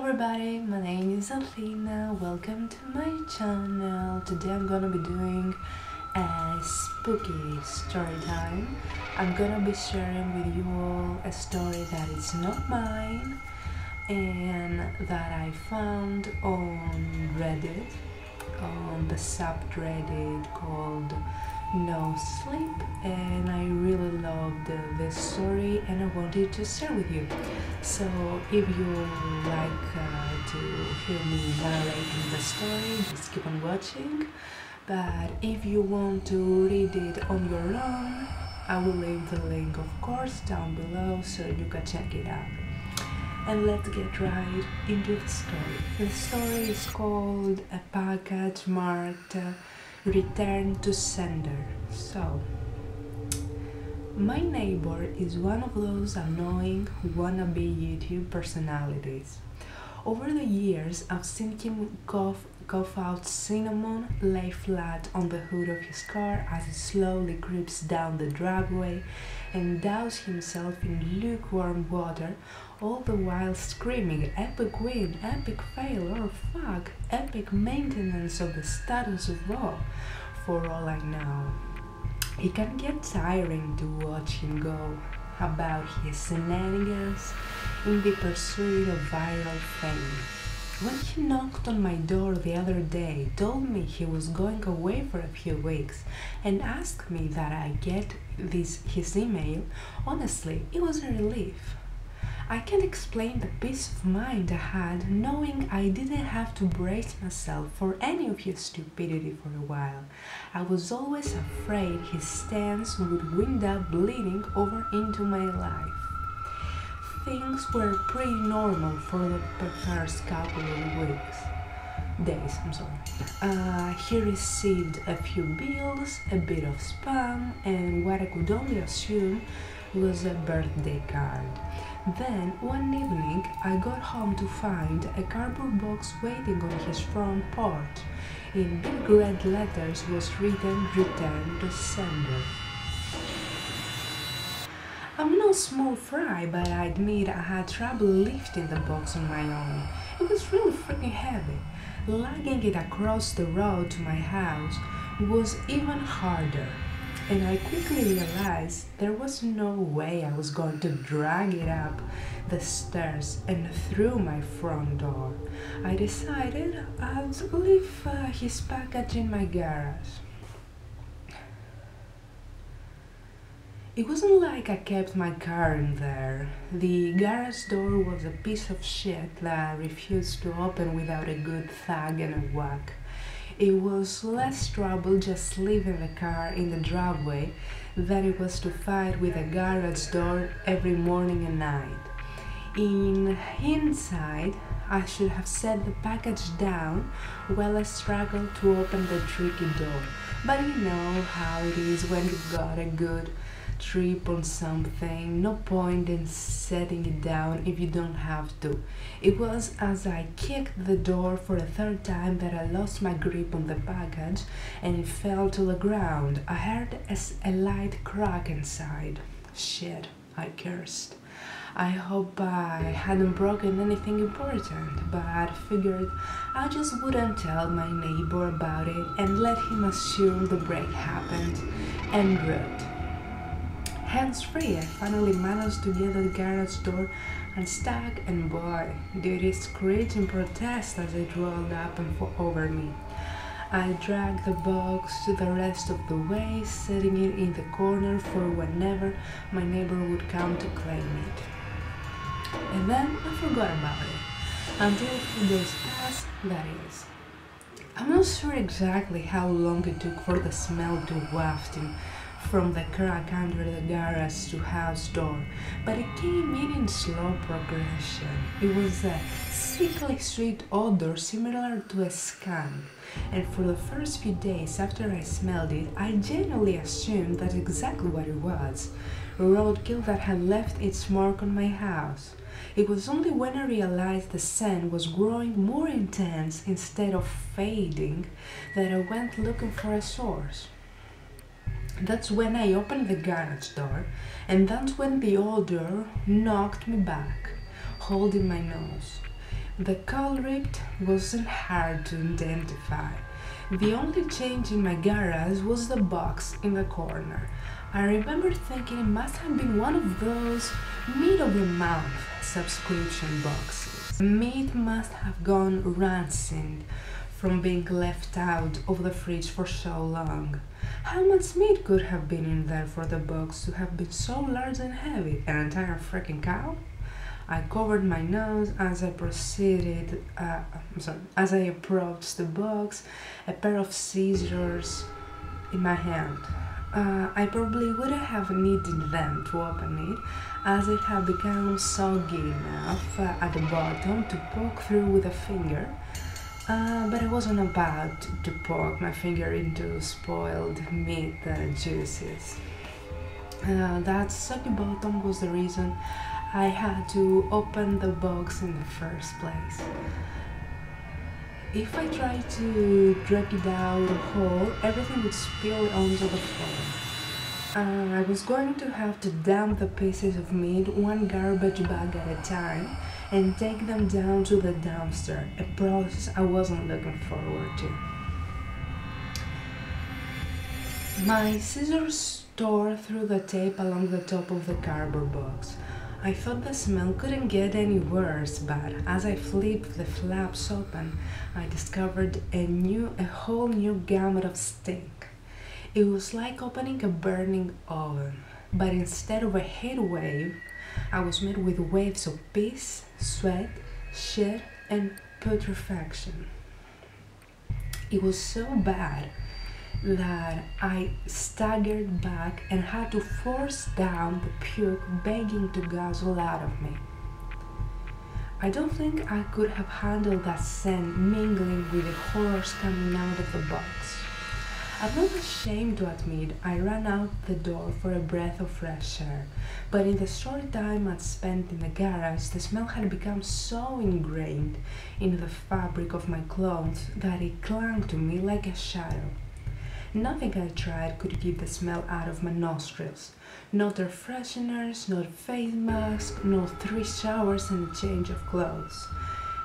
everybody, my name is Athena, welcome to my channel. Today I'm gonna be doing a spooky story time. I'm gonna be sharing with you all a story that is not mine and that I found on Reddit, on the subreddit called No Sleep, and I really loved this story and I wanted to share with you. So if you like to hear me narrating the story, just keep on watching, but if you want to read it on your own, I will leave the link of course down below so you can check it out. And let's get right into the story. The story is called A Package Marked Return to Sender. So, my neighbor is one of those annoying wannabe YouTube personalities. Over the years, I've seen him cough out cinnamon, lay flat on the hood of his car as he slowly creeps down the driveway, and douse himself in lukewarm water, all the while screaming epic win, epic fail, or fuck, epic maintenance of the status quo. For all I know, it can get tiring to watch him go about his shenanigans in the pursuit of viral fame. When he knocked on my door the other day, told me he was going away for a few weeks, and asked me that I get his email, honestly, it was a relief. I can't explain the peace of mind I had knowing I didn't have to brace myself for any of his stupidity for a while. I was always afraid his stance would wind up bleeding over into my life. Things were pretty normal for the first couple of days. He received a few bills, a bit of spam, and what I could only assume was a birthday card. Then, one evening, I got home to find a cardboard box waiting on his front porch. In big red letters was written, "Return to Sender." I'm no small fry, but I admit I had trouble lifting the box on my own. It was really freaking heavy. Lugging it across the road to my house was even harder, and I quickly realized there was no way I was going to drag it up the stairs and through my front door. I decided I'd leave his package in my garage. It wasn't like I kept my car in there. The garage door was a piece of shit that I refused to open without a good thug and a whack. It was less trouble just leaving the car in the driveway than it was to fight with a garage door every morning and night. In hindsight, I should have set the package down while I struggled to open the tricky door. But you know how it is when you've got a good trip on something, no point in setting it down if you don't have to. It was as I kicked the door for a third time that I lost my grip on the package and it fell to the ground. I heard a light crack inside. Shit, I cursed. I hope I hadn't broken anything important, but I figured I just wouldn't tell my neighbor about it and let him assume the break happened en route. Hands-free, I finally managed to get the garage door unstuck, and boy, did it screech in protest as it rolled up and over me. I dragged the box the rest of the way, setting it in the corner for whenever my neighbor would come to claim it. And then I forgot about it, until a few days passed, that is. I'm not sure exactly how long it took for the smell to waft in from the crack under the garage to house door, but it came in slow progression. It was a sickly sweet odor similar to a skunk, and for the first few days after I smelled it, I genuinely assumed that's exactly what it was, roadkill that had left its mark on my house. It was only when I realized the scent was growing more intense instead of fading that I went looking for a source. That's when I opened the garage door, and that's when the odor knocked me back, holding my nose. The culprit wasn't hard to identify. The only change in my garage was the box in the corner. I remember thinking it must have been one of those meat-of-the-month subscription boxes. The meat must have gone rancid from being left out of the fridge for so long. How much meat could have been in there for the box to have been so large and heavy? An entire freaking cow? I covered my nose as I as I approached the box, a pair of scissors in my hand. I probably wouldn't have needed them to open it, as it had become soggy enough at the bottom to poke through with a finger. But I wasn't about to poke my finger into spoiled meat juices. That soggy bottom was the reason I had to open the box in the first place. If I tried to drag it out whole, everything would spill onto the floor. I was going to have to dump the pieces of meat one garbage bag at a time and take them down to the dumpster, a process I wasn't looking forward to. My scissors tore through the tape along the top of the cardboard box. I thought the smell couldn't get any worse, but as I flipped the flaps open, I discovered a whole new gamut of stink. It was like opening a burning oven, but instead of a heat wave, I was met with waves of piss, sweat, shit, and putrefaction. It was so bad that I staggered back and had to force down the puke begging to guzzle out of me. I don't think I could have handled that scent mingling with the horrors coming out of the box. I'm not ashamed to admit I ran out the door for a breath of fresh air, but in the short time I'd spent in the garage, the smell had become so ingrained in the fabric of my clothes that it clung to me like a shadow. Nothing I tried could keep the smell out of my nostrils. Not air fresheners, not face masks, not 3 showers and a change of clothes.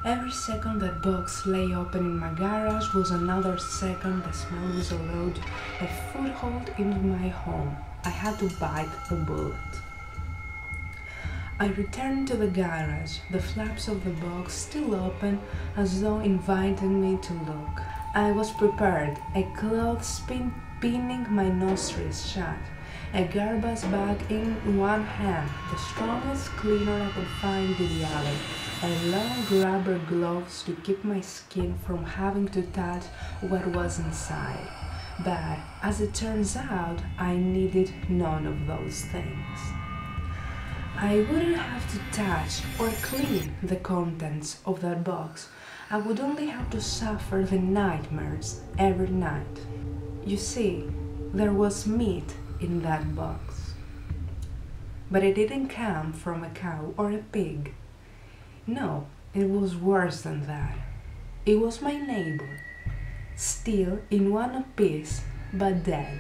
Every second that box lay open in my garage was another second the smell was allowed a foothold into my home. I had to bite the bullet. I returned to the garage, the flaps of the box still open as though inviting me to look. I was prepared, a cloth pinning my nostrils shut, a garbage bag in one hand, the strongest cleaner I could find in the other, and long rubber gloves to keep my skin from having to touch what was inside. But, as it turns out, I needed none of those things. I wouldn't have to touch or clean the contents of that box. I would only have to suffer the nightmares every night. You see, there was meat in that box. But it didn't come from a cow or a pig. No, it was worse than that. It was my neighbor, still in one piece, but dead.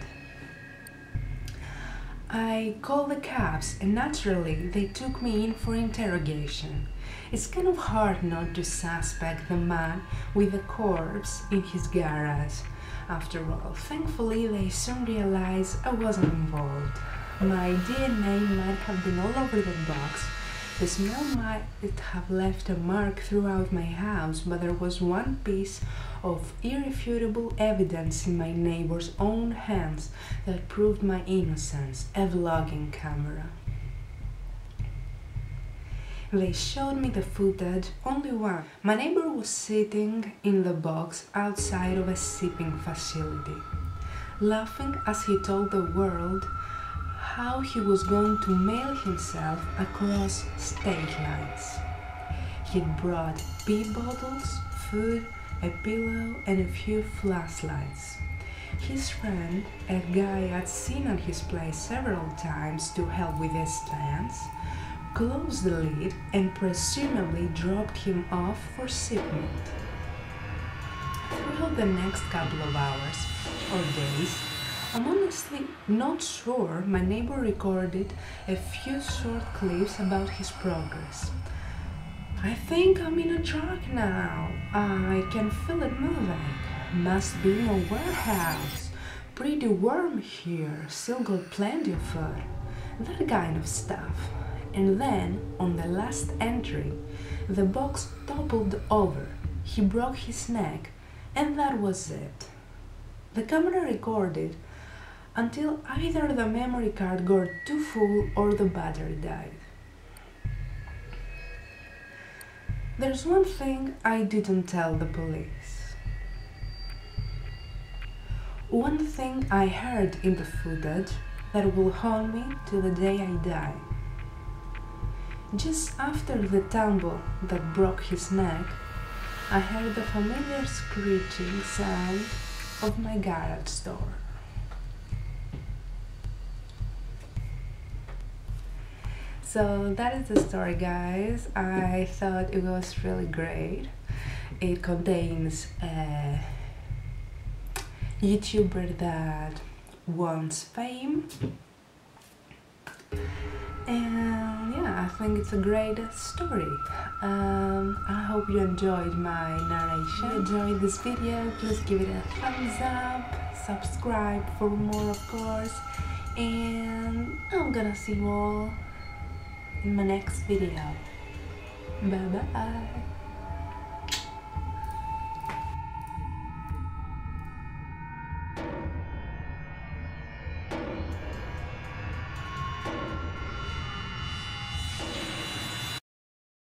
I called the cops and naturally they took me in for interrogation. It's kind of hard not to suspect the man with the corpse in his garage. After all, thankfully they soon realized I wasn't involved. My DNA might have been all over the box. The smell might have left a mark throughout my house, but there was one piece of irrefutable evidence in my neighbor's own hands that proved my innocence, a vlogging camera. They showed me the footage, only one. My neighbor was sitting in the box outside of a shipping facility, laughing as he told the world how he was going to mail himself across state lines. He'd brought pee bottles, food, a pillow, and a few flashlights. His friend, a guy I'd seen at his place several times to help with his plans, closed the lid and presumably dropped him off for shipment. Throughout the next couple of hours or days, I'm honestly not sure, my neighbor recorded a few short clips about his progress. I think I'm in a truck now. I can feel it moving. Must be in a warehouse. Pretty warm here, still got plenty of food. That kind of stuff. And then, on the last entry, the box toppled over. He broke his neck, and that was it. The camera recorded until either the memory card got too full or the battery died. There's one thing I didn't tell the police. One thing I heard in the footage that will haunt me till the day I die. Just after the tumble that broke his neck, I heard the familiar screeching sound of my garage door. So that is the story, guys. I thought it was really great. It contains a YouTuber that wants fame, and yeah, I think it's a great story. I hope you enjoyed my narration. If you enjoyed this video, please give it a thumbs up, subscribe for more, of course, and I'm gonna see you all in my next video. Bye bye.